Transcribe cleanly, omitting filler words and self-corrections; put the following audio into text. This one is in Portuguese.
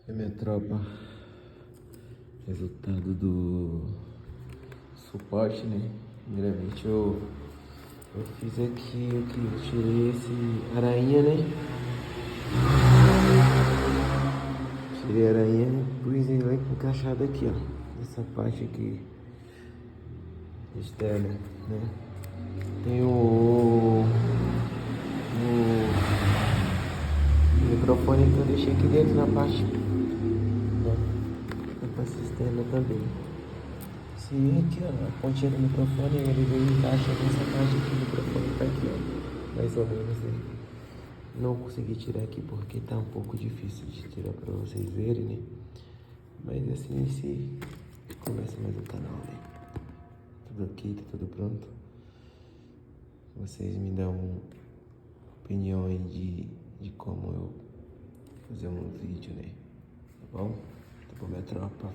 É minha tropa, resultado do suporte, né? Primeiramente eu fiz aqui, eu tirei esse aranha, né? Tirei a aranha e pus ele encaixado aqui, ó. Essa parte aqui externa, né? Tem o microfone que eu deixei aqui dentro na parte, né? Na parte externa também. Se aqui, ó, a pontinha do microfone, ele vem e encaixa nessa parte aqui do microfone, tá aqui, ó, mais ou menos aí. Não consegui tirar aqui porque tá um pouco difícil de tirar pra vocês verem, né? Mas assim, se começa mais um canal, né? Tudo aqui, tá tudo pronto. Vocês me dão uma opinião aí de como eu fazer um vídeo, né? Tá bom? Tá bom, minha tropa.